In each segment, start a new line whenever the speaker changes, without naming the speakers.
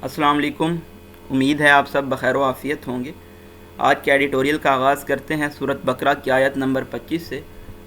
अस्सलाम वालेकुम। उम्मीद है आप सब बखैर व आफ़ियत होंगे। आज के एडिटोरियल का आगाज़ करते हैं सूरत बकरा की आयत नंबर 25 से।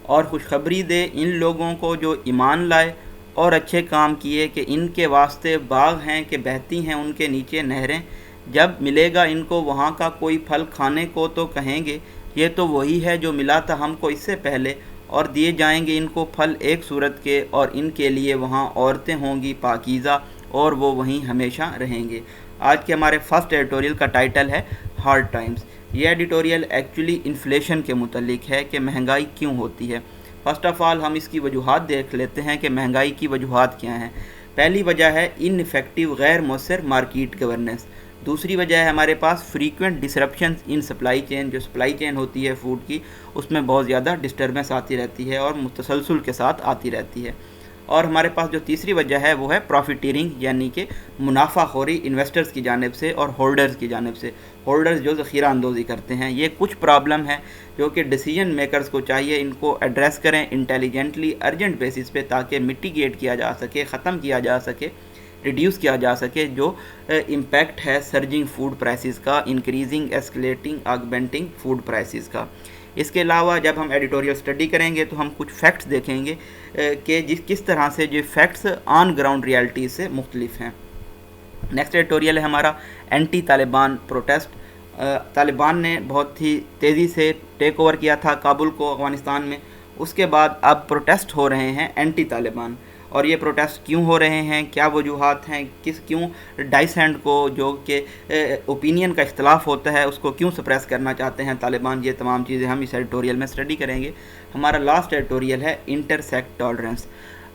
और खुशखबरी दे इन लोगों को जो ईमान लाए और अच्छे काम किए कि इनके वास्ते बाग हैं कि बहती हैं उनके नीचे नहरें। जब मिलेगा इनको वहाँ का कोई फल खाने को तो कहेंगे ये तो वही है जो मिला था हमको इससे पहले, और दिए जाएंगे इनको फल एक सूरत के, और इनके लिए वहाँ औरतें होंगी पाकीज़ा और वो वहीं हमेशा रहेंगे। आज के हमारे फर्स्ट एडिटोरियल का टाइटल है हार्ड टाइम्स। ये एडिटोरियल एक्चुअली इन्फ्लेशन के मुतल्लिक है कि महंगाई क्यों होती है। फ़र्स्ट ऑफ़ ऑल हम इसकी वजूहात देख लेते हैं कि महंगाई की वजूहात क्या हैं। पहली वजह है इनइफेक्टिव गैर मौसर मार्केट गवर्नेंस। दूसरी वजह है हमारे पास frequent disruptions in supply chain. जो सप्लाई चेन होती है फूड की, उसमें बहुत ज़्यादा डिस्टर्बेंस आती रहती है और मुतसलसल के साथ आती रहती है। और हमारे पास जो तीसरी वजह है वो है प्रॉफिटेरिंग, यानी कि मुनाफाखोरी इन्वेस्टर्स की जानिब से और होल्डर्स की जानिब से। होल्डर्स जो ज़ख़ीरा अंदोज़ी करते हैं। ये कुछ प्रॉब्लम है जो कि डिसीजन मेकर्स को चाहिए इनको एड्रेस करें इंटेलिजेंटली अर्जेंट बेसिस पे, ताकि मिटिगेट किया जा सके, ख़त्म किया जा सके, रिड्यूस किया जा सके जो इम्पैक्ट है सर्जिंग फूड प्राइसेस का, increasing escalating augmenting food prices का। इसके अलावा जब हम एडिटोरियल स्टडी करेंगे तो हम कुछ फैक्ट्स देखेंगे कि किस तरह से जो फैक्ट्स ऑन ग्राउंड रियलिटी से मुख्तलिफ हैं। नेक्स्ट एडिटोरियल है हमारा एंटी तालिबान प्रोटेस्ट। तालिबान ने बहुत ही तेज़ी से टेक ओवर किया था काबुल को अफ़गानिस्तान में। उसके बाद अब प्रोटेस्ट हो रहे हैं एंटी तालिबान। और ये प्रोटेस्ट क्यों हो रहे हैं, क्या वजूहात हैं, क्यों डाइसेंट को जो कि ओपिनियन का इख्तलाफ होता है उसको क्यों सप्रेस करना चाहते हैं तालिबान। ये तमाम चीज़ें हम इस एडिटोरियल में स्टडी करेंगे। हमारा लास्ट एडिटोरियल है इंटरसेक्ट टॉलरेंस।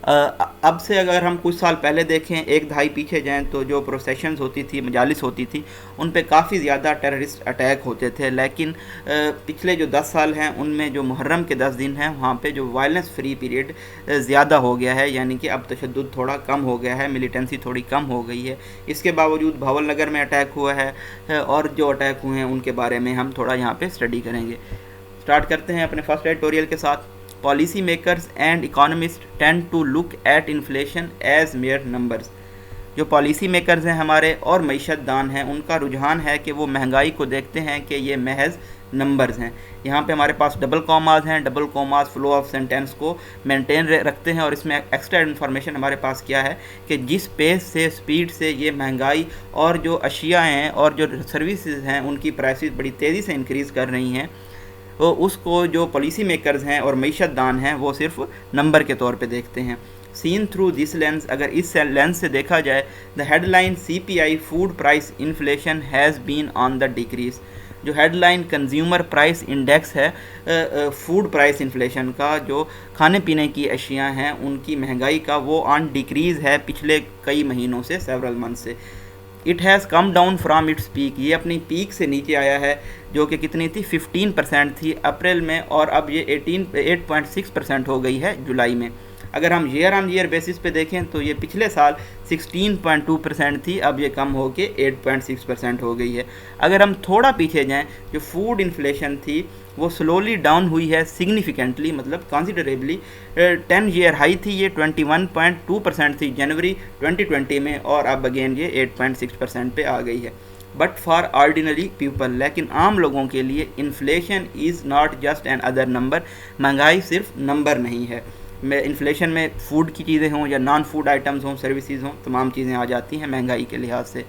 अब से अगर हम कुछ साल पहले देखें, एक दहाई पीछे जाएं, तो जो प्रोसेशंस होती थी, मजालिस होती थी, उन पे काफ़ी ज़्यादा टेररिस्ट अटैक होते थे। लेकिन पिछले जो 10 साल हैं उनमें जो मुहर्रम के 10 दिन हैं वहाँ पे जो वायलेंस फ्री पीरियड ज़्यादा हो गया है, यानी कि अब तशद्दुद थोड़ा कम हो गया है, मिलिटेंसी थोड़ी कम हो गई है। इसके बावजूद भावल नगर में अटैक हुआ है और जो अटैक हुए हैं उनके बारे में हम थोड़ा यहाँ पर स्टडी करेंगे। स्टार्ट करते हैं अपने फर्स्ट एडिटोरियल के साथ। Policy makers and economist tend to look at inflation as mere numbers. जो पॉलिसी मेकर्स हैं हमारे और मईशत दान हैं, उनका रुझान है कि वो महंगाई को देखते हैं कि ये महज नंबर्स हैं। यहाँ पे हमारे पास डबल कॉमास हैं। Double commas flow of sentence को मेंटेन रखते हैं। और इसमें एक्स्ट्रा इन्फॉर्मेशन हमारे पास क्या है कि जिस पेस से, स्पीड से ये महंगाई और जो अशिया हैं और जो सर्विसेज हैं उनकी प्राइसेस बड़ी तेज़ी से इंक्रीज़ कर रही हैं, तो उसको जो पॉलिसी मेकर्स हैं और मईशत दान हैं वो सिर्फ नंबर के तौर पे देखते हैं। सीन थ्रू दिस लेंस, अगर इस लेंस से देखा जाए, the headline CPI food price inflation has been on the decrease. जो हेडलाइन कंज्यूमर प्राइस इंडेक्स है फूड प्राइस इन्फ्लेशन का, जो खाने पीने की अशिया हैं उनकी महंगाई का, वो ऑन डिक्रीज़ है पिछले कई महीनों से, सेवरल मंथ से। It has come down from its peak. ये अपनी पीक से नीचे आया है जो कि कितनी थी, 15% थी अप्रैल में, और अब ये 8.6% हो गई है जुलाई में। अगर हम ईयर ऑन ईयर बेसिस पे देखें तो ये पिछले साल 16.2% थी, अब ये कम हो के 8.6% हो गई है। अगर हम थोड़ा पीछे जाएं, जो फूड इन्फ्लेशन थी वो स्लोली डाउन हुई है सिग्निफिकेंटली, मतलब कंसिडरेबली। 10 ईयर हाई थी ये 21.2% थी जनवरी 2020 में, और अब अगेन ये 8.6% पे आ गई है। बट फॉर ऑर्डिनरी पीपल, लेकिन आम लोगों के लिए inflation is not just an other number. महंगाई सिर्फ नंबर नहीं है। इन्फ्लेशन में फ़ूड की चीज़ें हों या नॉन फूड आइटम्स हों, सर्विसेज हों, तमाम चीज़ें आ जाती हैं महंगाई के लिहाज से।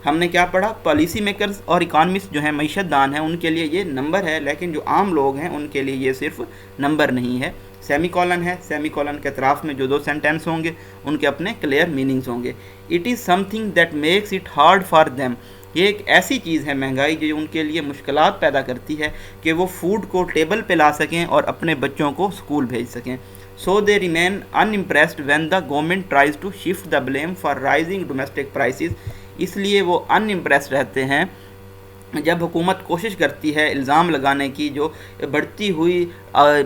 हमने क्या पढ़ा, पॉलिसी मेकर्स और इकॉनमिस्ट जो हैं, मईशत दान हैं, उनके लिए ये नंबर है, लेकिन जो आम लोग हैं उनके लिए ये सिर्फ नंबर नहीं है। सेमी कॉलन है, सेमी कॉलन के अतराफ में जो 2 सेंटेंस होंगे उनके अपने क्लियर मीनिंग्स होंगे। It is something that makes it hard for them. ये एक ऐसी चीज़ है महंगाई जो उनके लिए मुश्किलात पैदा करती है कि वो फूड को टेबल पे ला सकें और अपने बच्चों को स्कूल भेज सकें। So they remain unimpressed when the government tries to shift the blame for rising domestic prices. इसलिए वो अनइम्प्रेस्ड रहते हैं जब हुकूमत कोशिश करती है इल्ज़ाम लगाने की, जो बढ़ती हुई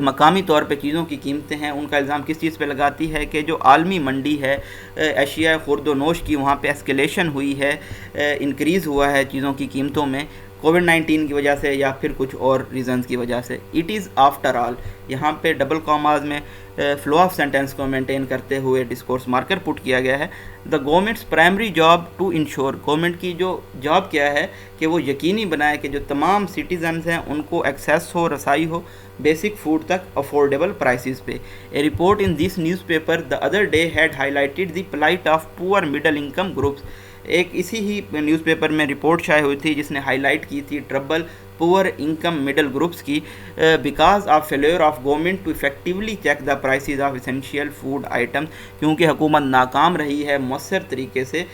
मकामी तौर पे चीज़ों की कीमतें हैं उनका इल्ज़ाम किस चीज़ पे लगाती है कि जो आलमी मंडी है एशिया खुर्द व नोश की, वहाँ पे एस्केलेशन हुई है, इंक्रीज़ हुआ है चीज़ों की कीमतों में कोविड-19 की वजह से या फिर कुछ और रीज़न्स की वजह से। इट इज़ आफ्टर ऑल, यहाँ पे डबल कॉमाज में फ्लो ऑफ सेंटेंस को मेंटेन करते हुए डिस्कोर्स मार्कर पुट किया गया है। The government's primary job to ensure, government की जो जॉब क्या है कि वो यकीनी बनाए कि जो तमाम सिटीजन्स हैं उनको एक्सेस हो, रसाई हो बेसिक फूड तक अफोर्डेबल प्राइसेस पे। A report in this newspaper the other day had highlighted the plight of poor middle income groups. एक इसी ही न्यूज़पेपर में रिपोर्ट शाये हुई थी जिसने हाईलाइट की थी trouble poor income middle groups की because of failure of government to effectively check the prices of essential food items, क्योंकि हुकूमत नाकाम रही है मौसर तरीके से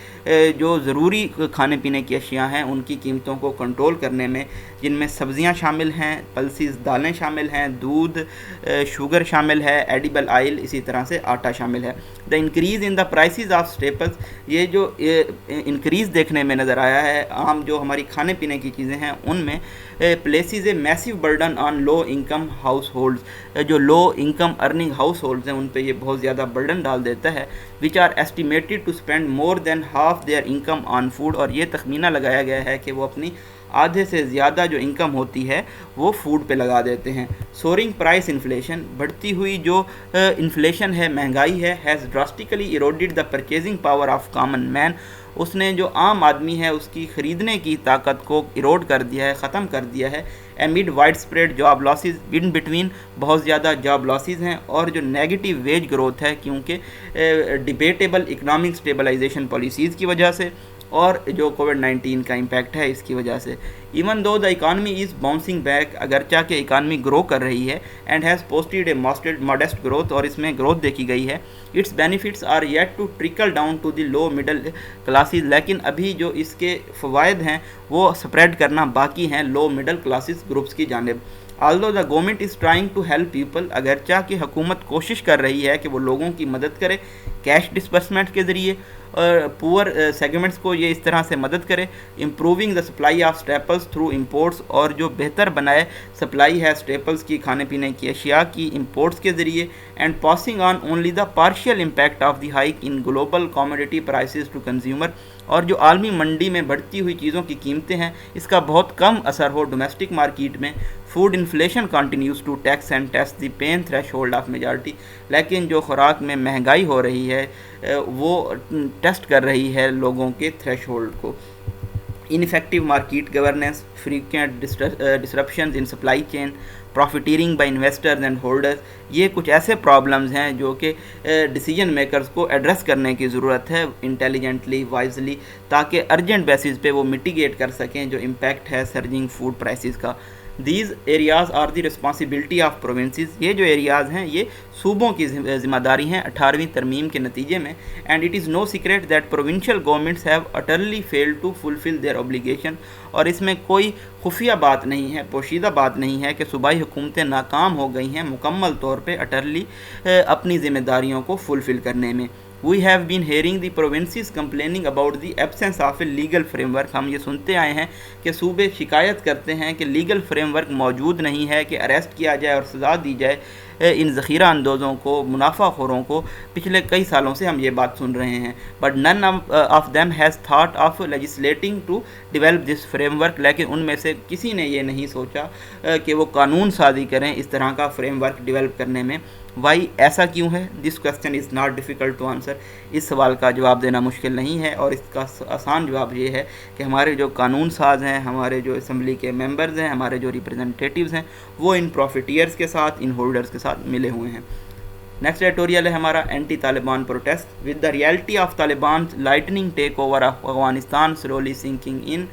जो ज़रूरी खाने पीने की अशिया हैं उनकी कीमतों को कंट्रोल करने में, जिनमें सब्ज़ियाँ शामिल हैं, पल्सीज दालें शामिल हैं, दूध, शुगर शामिल है, एडिबल आयल, इसी तरह से आटा शामिल है। The increase in the prices of staples, ये जो इंक्रीज़ देखने में नज़र आया है आम जो हमारी खाने पीने की चीज़ें हैं उनमें, places a massive burden on low income households, जो low income earning households हैं उन पे ये बहुत ज़्यादा बर्डन डाल देता है। Which are estimated to spend more than half their income on food, और ये तखमीना लगाया गया है कि वो अपनी आधे से ज़्यादा जो इनकम होती है वो फूड पे लगा देते हैं। सोरिंग प्राइस इन्फ्लेशन, बढ़ती हुई जो इन्फ्लेशन है, महंगाई है, has drastically eroded the purchasing power of common man, उसने जो आम आदमी है उसकी ख़रीदने की ताकत को इरोड कर दिया है, ख़त्म कर दिया है। एमिड wide spread job losses, in between बहुत ज़्यादा जॉब लॉसेस हैं, और जो नेगेटिव वेज ग्रोथ है क्योंकि डिबेटेबल इकनॉमिक स्टेबलाइजेशन पॉलिसीज़ की वजह से, और जो कोविड-19 का इम्पैक्ट है इसकी वजह से। Even though the economy is bouncing back, अगरचा कि इकानमी ग्रो कर रही है, and has posted a modest growth, और इसमें ग्रोथ देखी गई है। Its benefits are yet to trickle down to the low middle classes, लेकिन अभी जो इसके फ़वाइद हैं वो स्प्रेड करना बाकी हैं लो मिडल क्लासेस ग्रुप्स की जानिब। Although the government is trying to help people, अगरचा कि हुकूमत कोशिश कर रही है कि वो लोगों की मदद करे कैश डिस्बर्समेंट के ज़रिए, और पुअर सेगमेंट्स को ये इस तरह से मदद करे। Improving the supply of staples through imports, और जो बेहतर बनाए सप्लाई है स्टेपल्स की, खाने पीने की अशिया की, इंपोर्ट्स के ज़रिए। And passing on only the partial impact of the hike in global commodity prices to consumer, और जो आलमी मंडी में बढ़ती हुई चीज़ों की कीमतें हैं इसका बहुत कम असर हो डोमेस्टिक मार्केट में। Food inflation continues to tax and test the pain threshold of majority, लेकिन जो खुराक में महंगाई हो रही है वो टेस्ट कर रही है लोगों के थ्रेश होल्ड को। Ineffective market governance, frequent disruptions in supply chain, profiteering by investors and holders, ये कुछ ऐसे प्रॉब्लम्स हैं जो कि डिसीजन मेकर्स को एड्रेस करने की ज़रूरत है इंटेलिजेंटली, वाइजली, ताकि अर्जेंट बेसिस पे वो मिटिगेट कर सकें जो इम्पैक्ट है सर्जिंग फूड प्राइसेस का। These areas are the responsibility of provinces, ये जो एरियाज़ हैं ये सूबों की ज़िम्मेदारी हैं 18वीं तरमीम के नतीजे में। And it is no secret that provincial governments have utterly failed to fulfil their obligation, और इसमें कोई खुफिया बात नहीं है, पोशीदा बात नहीं है कि सूबाई हुकूमतें नाकाम हो गई हैं मुकम्मल तौर पे अटरली अपनी ज़िम्मेदारियों को फुलफ़िल करने में। We have been hearing the provinces complaining about the absence of a legal framework, हम ये सुनते आए हैं कि सूबे शिकायत करते हैं कि लीगल फ्रेमवर्क मौजूद नहीं है कि अरेस्ट किया जाए और सज़ा दी जाए इन ज़ख़ीरा अंदोज़ों को, मुनाफाखोरों को। पिछले कई सालों से हम ये बात सुन रहे हैं। But none of them has thought of legislating to develop this framework, लेकिन उनमें से किसी ने ये नहीं सोचा कि वो कानून साजी करें इस तरह का फ्रेमवर्क डिवेल्प करने में। वाई, ऐसा क्यों है? This question is not difficult to answer, इस सवाल का जवाब देना मुश्किल नहीं है, और इसका आसान जवाब ये है कि हमारे जो कानून साज हैं, हमारे जो असम्बली के मेंबर्स हैं, हमारे जो रिप्रेजेंटेटिव्स हैं, वो इन प्रॉफिटियर्स के साथ, इन होल्डर्स के साथ मिले हुए हैं। नेक्स्ट एडिटोरियल है हमारा anti Taliban protest, with the reality of Taliban lightning take over of Afghanistan slowly sinking in.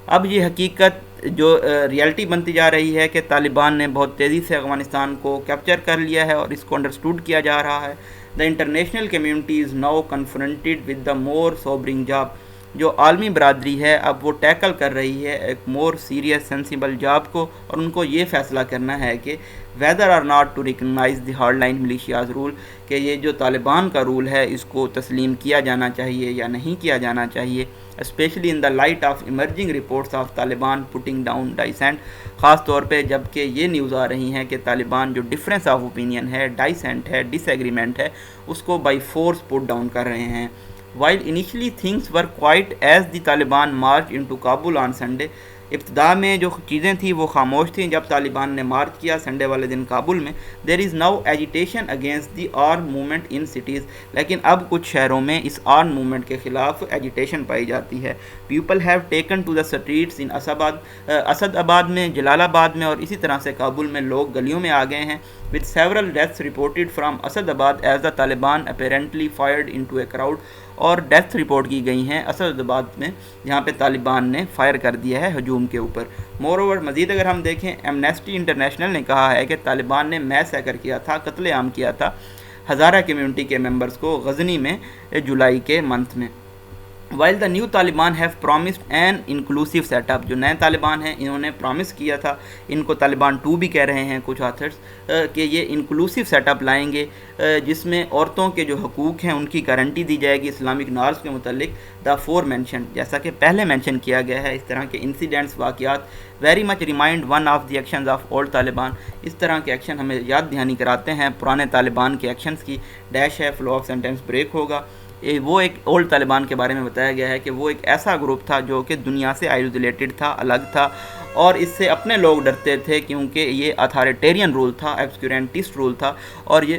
अब ये हकीकत जो रियलिटी बनती जा रही है कि तालिबान ने बहुत तेज़ी से अफ़गानिस्तान को कैप्चर कर लिया है और इसको अंडरस्टूड किया जा रहा है। The international community is now confronted with the more sobering job, जो आलमी बरादरी है अब वो टैकल कर रही है एक मोर सीरियस सेंसिबल जॉब को, और उनको ये फ़ैसला करना है कि whether or not to recognise the hardline militias rule, कि ये जो तालिबान का रूल है इसको तस्लीम किया जाना चाहिए या नहीं किया जाना चाहिए, specially in the light of emerging reports of Taliban putting down dissent, ख़ास तौर पे जबकि ये न्यूज़ आ रही हैं कि तालिबान जो डिफरेंस ऑफ ओपिनियन है, डाइसेंट है, डिसएग्रीमेंट है, उसको बाई फोर्स पुट डाउन कर रहे हैं। While initially things were quiet as the Taliban marched into Kabul on Sunday, ابتدا میں جو چیزیں تھیں وہ خاموش تھیں جب طالبان نے مارچ کیا سنڈے والے دن کابل میں. There is now agitation against the arm movement in cities. لیکن اب کچھ شہروں میں اس آرم موومنٹ کے خلاف ایجیٹیشن پائی جاتی ہے. People have taken to the streets in Asadabad میں, جلال آباد میں, اور اسی طرح سے کابل میں لوگ گلیوں میں آ گئے ہیں. with several deaths reported from Asadabad as the Taliban apparently fired into a crowd. اور ڈیتھ رپورٹ کی گئی ہیں اسد آباد میں جہاں پہ طالبان نے فائر کر دیا ہے ہجوم کے اوپر. مور اوور مزید اگر ہم دیکھیں, ایمنیسٹی انٹرنیشنل نے کہا ہے کہ طالبان نے میس ہیکر کیا تھا, قتل عام کیا تھا ہزارہ کمیونٹی کے ممبرز کو غزنی میں جولائی کے منتھ میں. while the new Taliban have promised an inclusive set up, جو نئے طالبان ہیں انہوں نے پرومس کیا تھا, ان کو طالبان 2 بھی کہہ رہے ہیں کچھ آتھرز, کہ یہ انکلوسیو سیٹ اپ لائیں گے جس میں عورتوں کے جو حقوق ہیں ان کی گارنٹی دی جائے گی اسلامک نارمز کے متعلق. دا فور مینشن, جیسا کہ پہلے مینشن کیا گیا ہے, اس طرح کے انسیڈنٹس, واقعات very much remind one of the actions of old Taliban. اس طرح کے ایکشن ہمیں یاد دہانی کراتے ہیں پرانے طالبان کے ایکشنز کی. ڈیش ہے, فلو آف سینٹینس بریک ہوگا. وہ ایک اولڈ طالبان کے بارے میں بتایا گیا ہے کہ وہ ایک ایسا گروپ تھا جو کہ دنیا سے آئسولیٹڈ تھا, الگ تھا, اور اس سے اپنے لوگ ڈرتے تھے کیونکہ یہ اتھارٹیرین رول تھا, ایبسکیورنٹسٹ رول تھا, اور یہ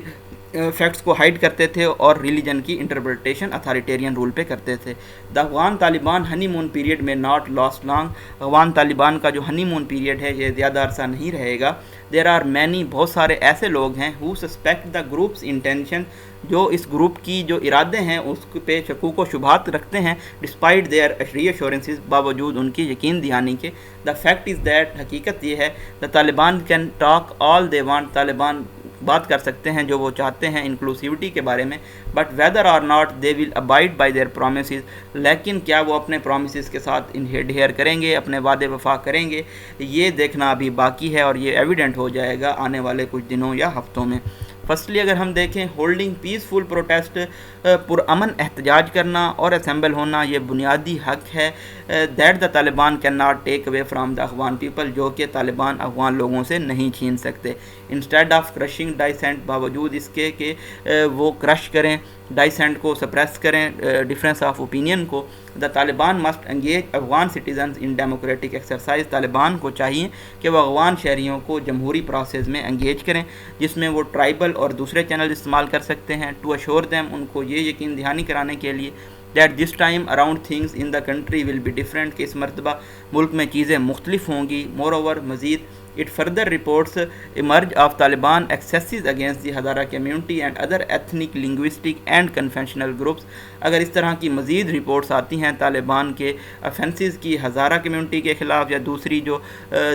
فیکٹس کو ہائڈ کرتے تھے اور ریلیجن کی انٹرپریٹیشن اتھارٹیرین رول پہ کرتے تھے. دا افغان طالبان ہنی مون پیریڈ میں not last long. Afghan Taliban کا جو ہنی مون پیریڈ ہے یہ زیادہ عرصہ نہیں رہے گا. دیر آر مینی, بہت سارے ایسے لوگ ہیں ہو سسپیکٹ دا گروپس انٹینشن, جو اس گروپ کی جو ارادے ہیں اس پہ شکوک و شبہات رکھتے ہیں, ڈسپائٹ دیئر ری ایشورنسز, باوجود ان کی یقین دہانی کے. دا فیکٹ از دیٹ, حقیقت یہ ہے, the Taliban can talk all they want, Taliban بات کر سکتے ہیں جو وہ چاہتے ہیں انکلوسیوٹی کے بارے میں, but whether or not they will abide by their promises, لیکن کیا وہ اپنے پرومسز کے ساتھ انہیئر کریں گے, اپنے وعدے وفا کریں گے, یہ دیکھنا ابھی باقی ہے, اور یہ ایویڈنٹ ہو جائے گا آنے والے کچھ دنوں یا ہفتوں میں. فرسٹلی اگر ہم دیکھیں, ہولڈنگ پیسفل پروٹیسٹ, پرامن احتجاج کرنا اور اسمبل ہونا یہ بنیادی حق ہے, that the Taliban can not take away from the Afghan people, جو کہ طالبان افغان لوگوں سے نہیں چھین سکتے. انسٹیڈ آف کرشنگ ڈائسینٹ, باوجود اس کے کہ وہ کرش کریں ڈائسینٹ کو, سپریس کریں ڈفرینس آف اوپینین کو, the Taliban must engage Afghan citizens in democratic exercise, Taliban کو چاہیے کہ وہ افغان شہریوں کو جمہوری پروسیس میں انگیج کریں جس میں وہ ٹرائبل اور دوسرے چینل استعمال کر سکتے ہیں. ٹو اشور دیم, ان کو یہ یقین دہانی کرانے کے لیے that this time around things in the country will be different, کہ اس مرتبہ ملک میں چیزیں مختلف ہوں گی. مور اوور مزید, it further reports emerge of Taliban excesses against the Hazara community and other ethnic, linguistic and confessional groups. اگر اس طرح کی مزید رپورٹس آتی ہیں طالبان کے افینسز کی ہزارہ کمیونٹی کے خلاف یا دوسری جو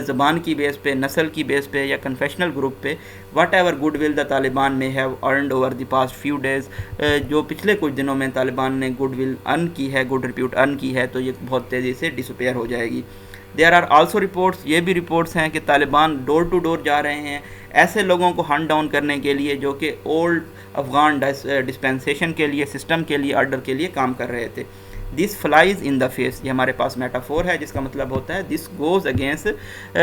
زبان کی بیس پہ, نسل کی بیس پہ یا کنفیشنل گروپ پہ, whatever goodwill the Taliban may have earned over the past few days, جو پچھلے کچھ دنوں میں طالبان نے گڈ ول ارن کی ہے, گڈ ریپیوٹ ارن کی ہے, تو یہ بہت تیزی سے ڈسپیئر ہو جائے گی. دیر آر آلسو رپورٹس, یہ بھی رپورٹس ہیں کہ طالبان ڈور ٹو ڈور جا رہے ہیں ایسے لوگوں کو ہنٹ ڈاؤن کرنے کے لیے جو کہ اولڈ افغان ڈسپینسیشن کے لیے, سسٹم کے لیے, آرڈر کے لیے کام کر رہے تھے. دس فلائز ان دا فیس, یہ ہمارے پاس میٹافور ہے جس کا مطلب ہوتا ہے this goes against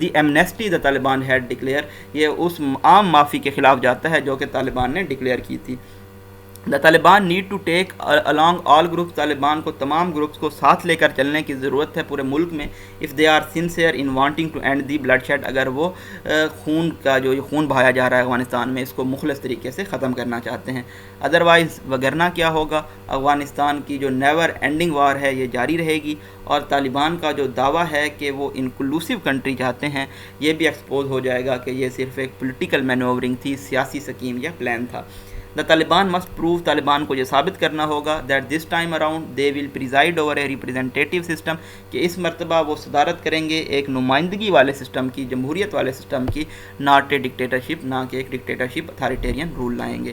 the amnesty the Taliban had declared, یہ اس عام معافی کے خلاف جاتا ہے جو کہ طالبان نے ڈکلیئر کی تھی. The Taliban need to take along all groups, Taliban کو تمام گروپس کو ساتھ لے کر چلنے کی ضرورت ہے پورے ملک میں. If they are sincere in wanting to end the bloodshed, اگر وہ خون کا جو خون بہایا جا رہا ہے افغانستان میں اس کو مخلص طریقے سے ختم کرنا چاہتے ہیں. ادروائز وگرنہ کیا ہوگا, افغانستان کی جو نیور اینڈنگ وار ہے یہ جاری رہے گی, اور طالبان کا جو دعویٰ ہے کہ وہ انکلوسیو کنٹری چاہتے ہیں یہ بھی ایکسپوز ہو جائے گا کہ یہ صرف ایک پولیٹیکل مینوورنگ تھی, سیاسی سکیم یا پلان تھا. The Taliban must prove, Taliban کو یہ ثابت کرنا ہوگا that this time around they will preside over a representative system, کہ اس مرتبہ وہ صدارت کریں گے ایک نمائندگی والے سسٹم کی, جمہوریت والے سسٹم کی, ناٹ اے ڈکٹیٹرشپ, نہ کہ ایک ڈکٹیٹرشپ, اتھارٹیرین رول لائیں گے.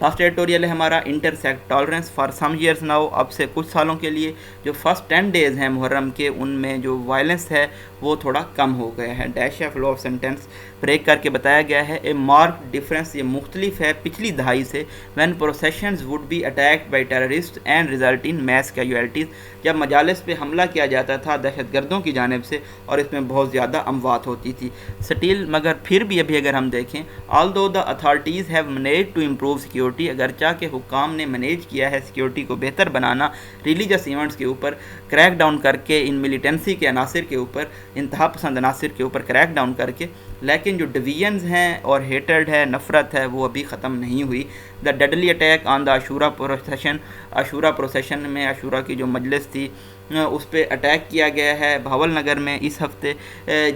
لاسٹ ایڈیٹوریل ہے ہمارا intersect tolerance for some years now, اب سے کچھ سالوں کے لیے جو فرسٹ 10 days ہیں محرم کے ان میں جو وائلنس ہے وہ تھوڑا کم ہو گیا ہے. ڈیش ہے, فلو آف سینٹینس بریک کر کے بتایا گیا ہے, اے مارک ڈفرینس, یہ مختلف ہے پچھلی دہائی سے, when processions would be attacked by terrorist and result in mass casualties, جب مجالس پہ حملہ کیا جاتا تھا دہشت گردوں کی جانب سے اور اس میں بہت زیادہ اموات ہوتی تھی. سٹیل, مگر پھر بھی ابھی اگر ہم دیکھیں, although the authorities have manage to improve security, security, اگرچہ کہ حکام نے مینیج کیا ہے سیکیورٹی کو بہتر بنانا ریلیجس ایونٹس کے اوپر کریک ڈاؤن کر کے، ان ملیٹنسی کے عناصر کے اوپر، انتہا پسند عناصر کے اوپر کریک ڈاؤن کر کے، لیکن جو ڈویژنز ہیں اور ہیٹرڈ ہے، نفرت ہے، وہ ابھی ختم نہیں ہوئی۔ The deadly attack on the Ashura procession, Ashura procession میں عاشورہ کی جو مجلس تھی اس پہ اٹیک کیا گیا ہے بھاول نگر میں اس ہفتے،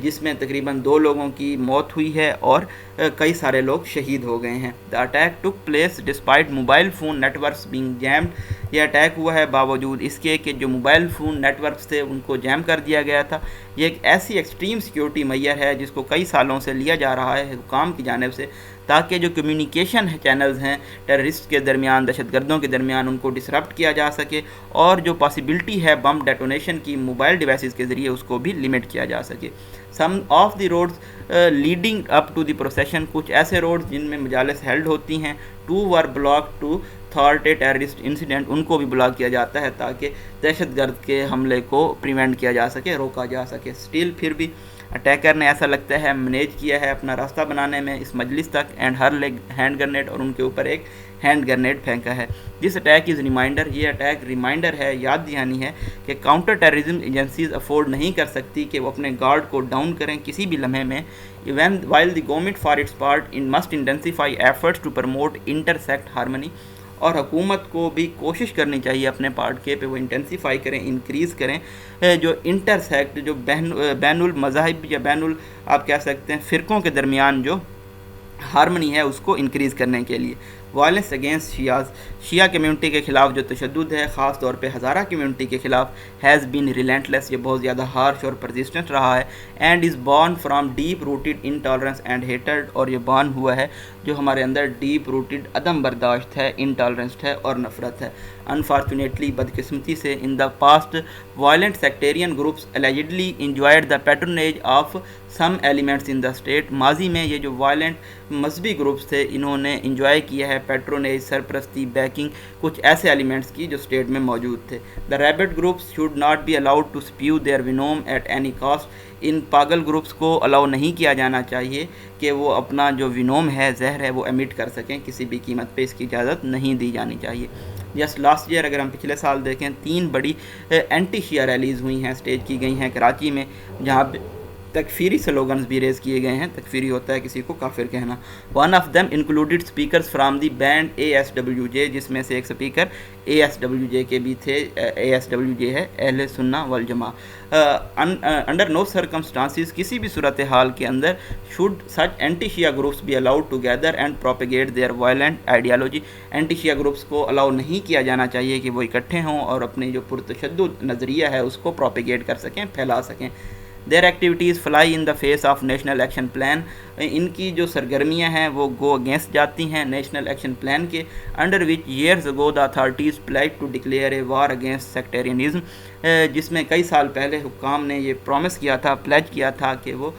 جس میں تقریباً 2 لوگوں کی موت ہوئی ہے اور کئی سارے لوگ شہید ہو گئے ہیں۔ The attack took place despite mobile phone networks being jammed, یہ اٹیک ہوا ہے باوجود اس کے کہ جو موبائل فون نیٹ ورکس تھے ان کو جیم کر دیا گیا تھا۔ یہ ایک ایسی ایکسٹریم سیکیورٹی میئر ہے جس کو کئی سالوں سے لیا جا رہا ہے حکام کی جانب سے، تاکہ جو کمیونیکیشن چینلز ہیں ٹیررسٹ کے درمیان، دہشت گردوں کے درمیان، ان کو ڈسرپٹ کیا جا سکے، اور جو پاسبلٹی ہے بم ڈیٹونیشن کی موبائل ڈیوائسز کے ذریعے اس کو بھی لمٹ کیا جا سکے۔ Some of the roads leading up to the procession, کچھ ایسے روڈز جن میں مجالس ہیلڈ ہوتی ہیں، 2 were block to thwart a terrorist incident, ان کو بھی بلاک کیا جاتا ہے تاکہ دہشت گرد کے حملے کو پریونٹ کیا جا سکے، روکا جا سکے۔ اسٹل پھر بھی اٹیکر نے ایسا لگتا ہے مینیج کیا ہے اپنا راستہ بنانے میں اس مجلس تک، and Hare league hand grenade, اور ان کے اوپر ایک ہینڈ گرنیڈ پھینکا ہے۔ دس اٹیک از ریمائنڈر، یہ اٹیک ریمائنڈر ہے، یاد دہانی ہے کہ کاؤنٹر ٹیررزم ایجنسیز افورڈ نہیں کر سکتی کہ وہ اپنے گارڈ کو ڈاؤن کریں کسی بھی لمحے میں۔ while the government for its part must intensify efforts to promote intersect harmony، اور حکومت کو بھی کوشش کرنی چاہیے اپنے پارٹ کے پہ وہ انٹینسیفائی کریں، انکریز کریں جو انٹرسیکٹ، جو بین المذاہب یا آپ کہہ سکتے ہیں فرقوں کے درمیان جو ہارمنی ہے اس کو انکریز کرنے کے لیے۔ وائلنس اگینسٹ شیعاز، شیعہ کمیونٹی کے خلاف جو تشدد ہے، خاص طور پہ ہزارہ کمیونٹی کے خلاف، ہیز بین ریلینٹلیس، یہ بہت زیادہ ہارش اور پرزسٹنٹ رہا ہے، and is born from deep rooted intolerance and hatred, اور یہ بورن ہوا ہے جو ہمارے اندر ڈیپ روٹیڈ عدم برداشت ہے، انٹالرنس ہے اور نفرت ہے۔ انفارچونیٹلی، بدقسمتی سے، in the past violent sectarian groups allegedly enjoyed the patronage of some elements in the state، ماضی میں یہ جو وائلنٹ مذہبی گروپس تھے انہوں نے انجوائے کیا ہے پیٹرونیج، سرپرستی، بیکنگ کچھ ایسے ایلیمنٹس کی جو اسٹیٹ میں موجود تھے۔ The rabid groups should not be allowed to spew their venom at any cost, ان پاگل گروپس کو الاؤ نہیں کیا جانا چاہیے کہ وہ اپنا جو ونوم ہے، زہر ہے، وہ ایمٹ کر سکیں، کسی بھی قیمت پہ اس کی اجازت نہیں دی جانی چاہیے۔ جسٹ لاسٹ ایئر اگر ہم پچھلے سال دیکھیں 3 بڑی اینٹی شیعہ ریلیز ہوئی ہیں، اسٹیج کی گئی ہیں کراچی میں، جہاں پہ تکفیری سلوگنز بھی ریز کیے گئے ہیں۔ تکفیری ہوتا ہے کسی کو کافر کہنا۔ One of them included speakers from the banned ASWJ، جس میں سے ایک اسپیکر ASWJ کے بھی تھے۔ ASWJ ہے اہل سنہ والجماع۔ انڈر نو سرکمسٹانسز، کسی بھی صورتحال کے اندر، should such anti Shia groups be allowed to gather and propagate their violent ideology, anti Shia groups کو الاؤ نہیں کیا جانا چاہیے کہ وہ اکٹھے ہوں اور اپنی جو پرتشدد نظریہ ہے اس کو پروپیگیٹ کر سکیں، پھیلا سکیں۔ Their activities fly in the face of national action plan, ان کی جو سرگرمیاں ہیں وہ گو اگینسٹ جاتی ہیں نیشنل ایکشن پلان کے، under which years ago the authorities pledged to declare a war against sectarianism, جس میں کئی سال پہلے حکام نے یہ پرومس کیا تھا، پلیج کیا تھا کہ وہ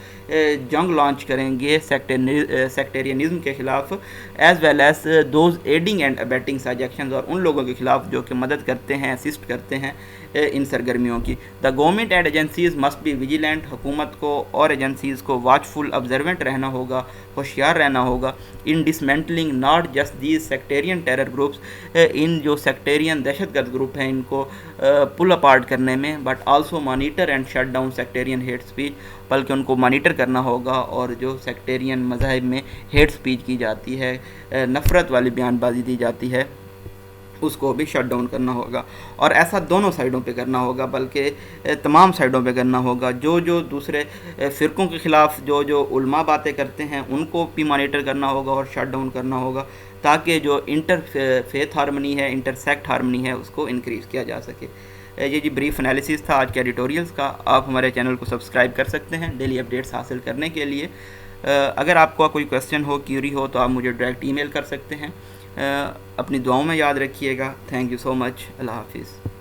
جنگ لانچ کریں گے سیکٹیرینزم کے خلاف، as well as those aiding and abetting such actions, اور ان لوگوں کے خلاف جو کہ مدد کرتے ہیں، اسسٹ کرتے ہیں ان سرگرمیوں کی۔ The government and agencies must be vigilant, حکومت کو اور ایجنسیز کو واچفل آبزروینٹ رہنا ہوگا، ہوشیار رہنا ہوگا، in dismantling not just these sectarian terror groups, ان جو سیکٹیرین دہشت گرد گروپ ہیں ان کو پل اپارٹ کرنے میں، but also monitor and shut down sectarian hate speech, بلکہ ان کو مانیٹر کرنا ہوگا اور جو سیکٹیرین مذاہب میں ہیٹ اسپیچ کی جاتی ہے، نفرت والی بیان بازی دی جاتی ہے، اس کو بھی شٹ ڈاؤن کرنا ہوگا، اور ایسا دونوں سائڈوں پہ کرنا ہوگا، بلکہ تمام سائڈوں پہ کرنا ہوگا۔ جو دوسرے فرقوں کے خلاف جو علماء باتیں کرتے ہیں ان کو بھی مانیٹر کرنا ہوگا اور شٹ ڈاؤن کرنا ہوگا، تاکہ جو انٹر فیتھ ہارمنی ہے، انٹر سیکٹ ہارمنی ہے، اس کو انکریز کیا جا سکے۔ یہ جی بریف انالیسس تھا آج کے ایڈیٹوریلز کا۔ آپ ہمارے چینل کو سبسکرائب کر سکتے ہیں ڈیلی اپڈیٹس حاصل کرنے کے لیے۔ اگر آپ کو کوئی کویسچن ہو، کیوری ہو، تو آپ مجھے ڈائریکٹ ای میل کر سکتے ہیں۔ اپنی دعاؤں میں یاد رکھیے گا۔ تھینک یو سو مچ۔ اللہ حافظ۔